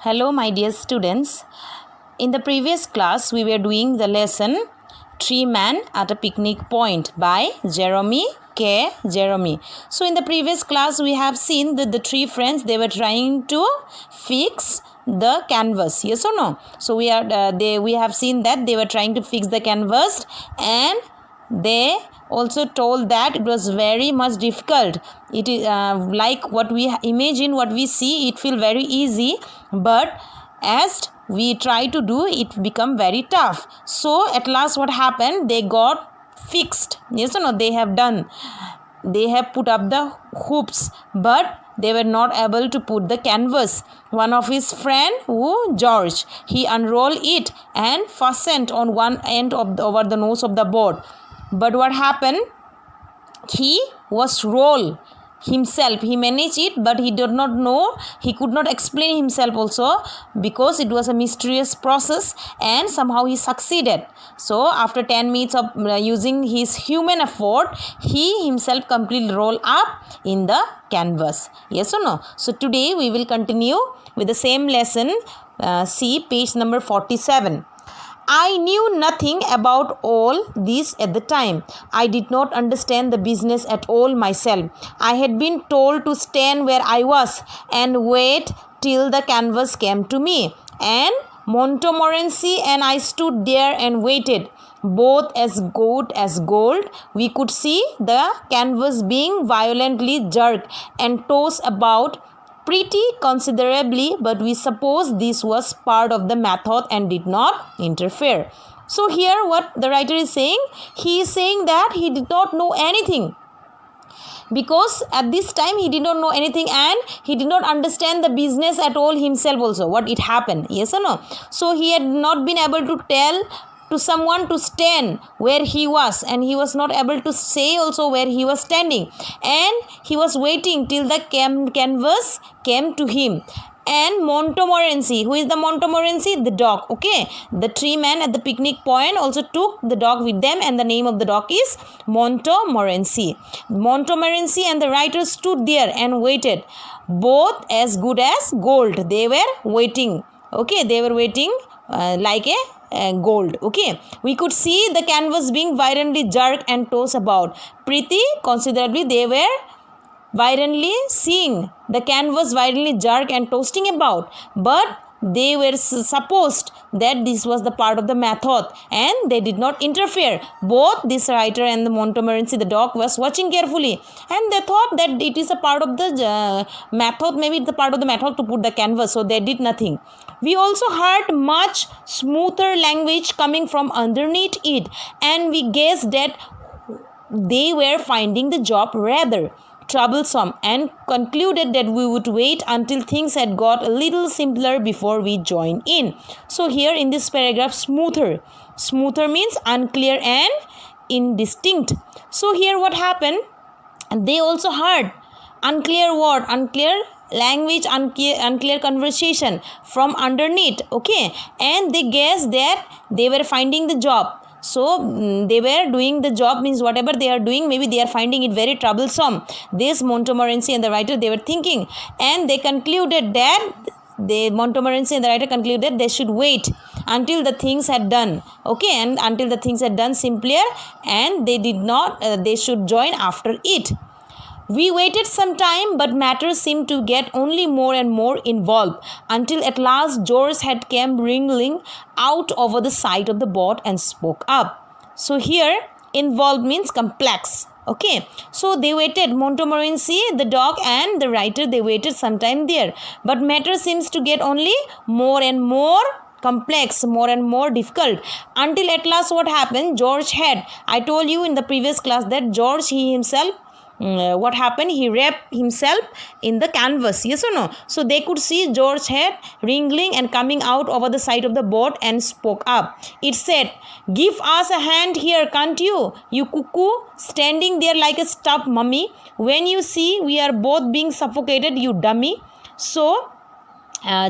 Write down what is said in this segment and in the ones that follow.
Hello, my dear students. In the previous class, we were doing the lesson Three Men at a Picnic Point by Jeremy K. Jeremy. So, in the previous class, we have seen that the three friends, they were trying to fix the canvas. Yes or no? So, we have seen that they were trying to fix the canvas, and they also told that it was very much difficult. It is like what we imagine, what we see, it feel very easy, but as we try to do, it become very tough. So at last what happened, they got fixed. Yes or no? They have put up the hoops, but they were not able to put the canvas. One of his friend, George, he unrolled it and fastened on one end of over the nose of the board. But what happened? He was roll himself. He managed it, but he did not know. He could not explain himself also, because it was a mysterious process, and somehow he succeeded. So after 10 minutes of using his human effort, he himself completely roll up in the canvas. Yes or no? So today we will continue with the same lesson. See page number 47. I knew nothing about all this at the time. I did not understand the business at all myself. I had been told to stand where I was and wait till the canvas came to me. And Montmorency and I stood there and waited. Both as good as gold, we could see the canvas being violently jerked and tossed about pretty considerably, but we suppose this was part of the method and did not interfere. So here what the writer is saying, he is saying that he did not know anything, because at this time he did not know anything and he did not understand the business at all himself also, what it happened. Yes or no? So he had not been able to tell to someone to stand where he was, and he was not able to say also where he was standing, and he was waiting till the canvas came to him. And Montmorency, who is the Montmorency? The dog. Okay, the three men at the picnic point also took the dog with them, and the name of the dog is Montmorency. Montmorency and the writer stood there and waited, both as good as gold. They were waiting. Okay, they were waiting like a gold. Okay, we could see the canvas being violently jerked and tossed about pretty considerably. They were violently seeing the canvas violently jerked and tossing about, but they were supposed that this was the part of the method, and they did not interfere. Both this writer and the Montmorency, the dog, was watching carefully, and they thought that it is a part of the method, maybe it's a part of the method to put the canvas, so they did nothing. We also heard much smoother language coming from underneath it, and we guessed that they were finding the job rather troublesome, and concluded that we would wait until things had got a little simpler before we joined in. So here in this paragraph, smoother means unclear and indistinct. So here what happened, they also heard unclear word, unclear language, unclear conversation from underneath. Okay, and they guessed that they were finding the job. So they were doing the job, means whatever they are doing, maybe they are finding it very troublesome. This Montmorency and the writer, they were thinking, and they concluded that Montmorency and the writer concluded they should wait until the things had done. Okay, and until the things had done simpler, and they should join after it. We waited some time, but matters seemed to get only more and more involved, until at last George had come wriggling out over the side of the boat and spoke up. So here, involved means complex. Okay, so they waited, Montmorency, the dog, and the writer, they waited some time there, but matter seems to get only more and more complex, more and more difficult, until at last what happened, George had, I told you in the previous class that George, he himself, what happened, he wrapped himself in the canvas. Yes or no? So they could see George's head wriggling and coming out over the side of the boat, and spoke up. It said, "Give us a hand here, can't you? You cuckoo, standing there like a stuffed mummy. When you see we are both being suffocated, you dummy." So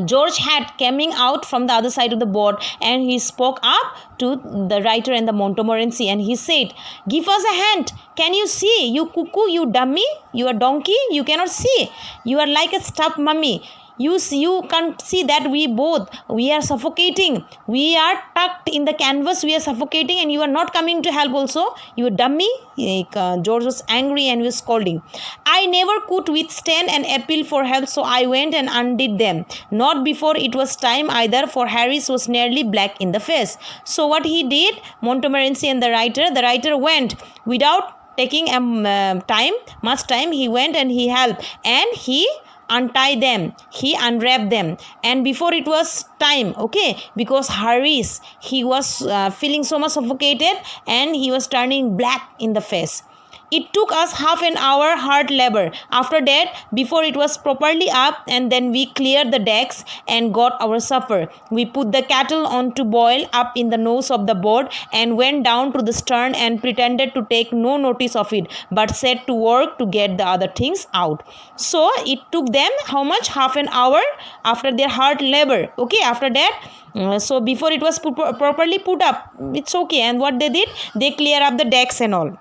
George had coming out from the other side of the board, and he spoke up to the writer and the Montmorency, and he said, "Give us a hand. Can you see? You cuckoo, you dummy, you are donkey, you cannot see. You are like a stuffed mummy. you can't see that we are suffocating. We are tucked in the canvas. We are suffocating, and you are not coming to help also. You dummy. George was angry and was scolding. I never could withstand an appeal for help, so I went and undid them. Not before it was time either, for Harris was nearly black in the face. So what he did, Montmorency and the writer went without taking much time. He went and he helped, and he untie them, he unwrapped them, and before it was time, okay, because Harris, he was feeling so much suffocated and he was turning black in the face. It took us half an hour hard labor. After that, before it was properly up, and then we cleared the decks and got our supper. We put the kettle on to boil up in the nose of the boat and went down to the stern and pretended to take no notice of it, but set to work to get the other things out. So it took them how much? Half an hour after their hard labor. Okay, after that, so before it was properly put up, it's okay. And what they did, they clear up the decks and all.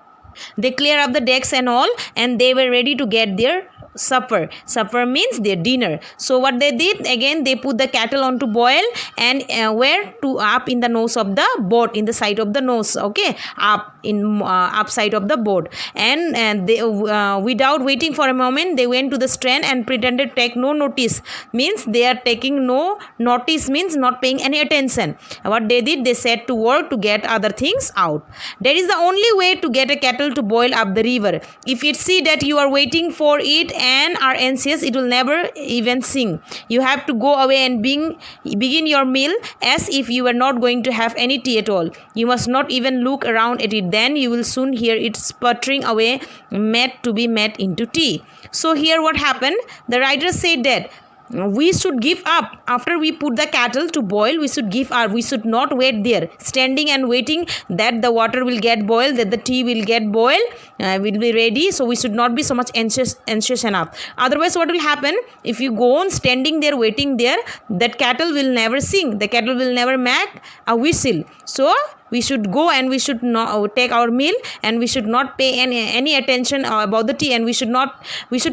They clear up the decks and all, and they were ready to get their supper. Supper means their dinner. So what they did, again they put the kettle on to boil, and where to up in the nose of the boat, in the side of the nose, okay, up in upside of the boat, and they without waiting for a moment, they went to the strand and pretended to take no notice. Means they are taking no notice, means not paying any attention. What they did, they set to work to get other things out. That is the only way to get a kettle to boil up the river. If it see that you are waiting for it and are anxious, it will never even sing. You have to go away and begin your meal as if you were not going to have any tea at all. You must not even look around at it. Then you will soon hear it sputtering away, made to be made into tea. So here what happened, the writer said that we should give up after we put the kettle to boil. We should give up. We should not wait there standing and waiting that the water will get boiled, that the tea will get boiled, will be ready. So we should not be so much anxious enough. Otherwise what will happen, if you go on standing there waiting there, that kettle will never sing, the kettle will never make a whistle. So we should go and we should not take our meal, and we should not pay any attention about the tea, and we should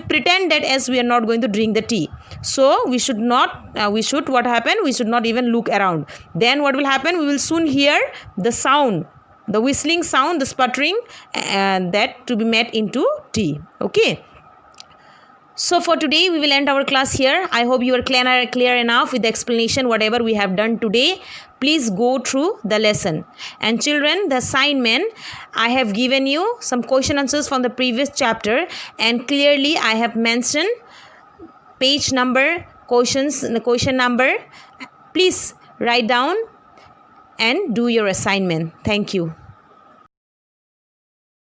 pretend that as we are not going to drink the tea. So we should not what happen, we should not even look around. Then what will happen, we will soon hear the sound, the whistling sound, the sputtering, and that to be made into tea. Okay. So for today, we will end our class here. I hope you are clear enough with the explanation, whatever we have done today. Please go through the lesson. And children, the assignment, I have given you some question answers from the previous chapter, and clearly I have mentioned page number, the question number. Please write down and do your assignment. Thank you.